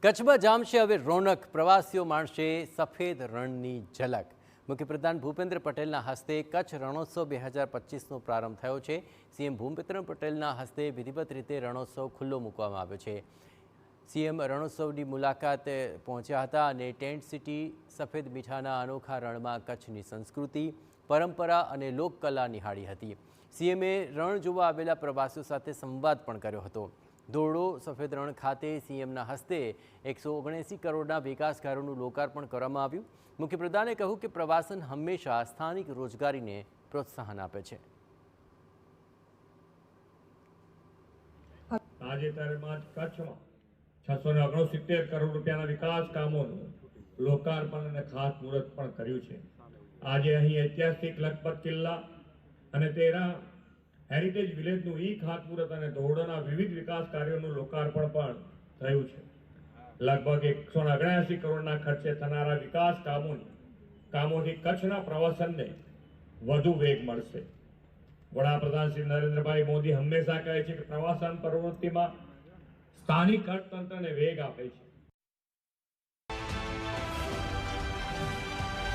કચ્છમાં જામશે હવે રોનક, પ્રવાસીઓ માણશે સફેદ રણની ઝલક। મુખ્યપ્રધાન ભૂપેન્દ્ર પટેલના હસ્તે કચ્છ રણોત્સવ 2025નો પ્રારંભ થયો છે। સીએમ ભૂપેન્દ્ર પટેલના હસ્તે વિધિવત રીતે રણોત્સવ ખુલ્લો મૂકવામાં આવ્યો છે। સીએમ રણોત્સવની મુલાકાતે પહોંચ્યા હતા અને ટેન્ટ સિટી સફેદ મીઠાના અનોખા રણમાં કચ્છની સંસ્કૃતિ, પરંપરા અને લોકકલા નિહાળી હતી। સીએમએ રણ જોવા આવેલા પ્રવાસીઓ સાથે સંવાદ પણ કર્યો હતો। ધોરડો સફેદ રણ ખાતે સીએમના હસ્તે 179 કરોડના વિકાસ કાર્યોનું લોકાર્પણ કરવામાં આવ્યું। મુખ્યપ્રધાને કહ્યું કે પ્રવાસન હંમેશા સ્થાનિક રોજગારીને પ્રોત્સાહન આપે છે। તાજેતરમાં કચ્છમાં 669 કરોડ રૂપિયાના વિકાસ કામોનું લોકાર્પણ અને ખાતમુહૂર્ત પણ કર્યું છે। આજે અહીં ઐતિહાસિક લખપત કિલ્લા અને તેરા હેરિટેજ વિલેજનું ખાતમુહૂર્ત અને ધોરડોના વિવિધ વિકાસ કાર્યોનું લોકાર્પણ પણ થયું છે। લગભગ 179 કરોડના ખર્ચે થનારા વિકાસ કામોથી કચ્છના પ્રવાસનને વધુ વેગ મળશે। વડાપ્રધાન શ્રી નરેન્દ્રભાઈ મોદી હંમેશા કહે છે કે પ્રવાસન પ્રવૃત્તિમાં સ્થાનિક અર્થતંત્રને વેગ આપે છે।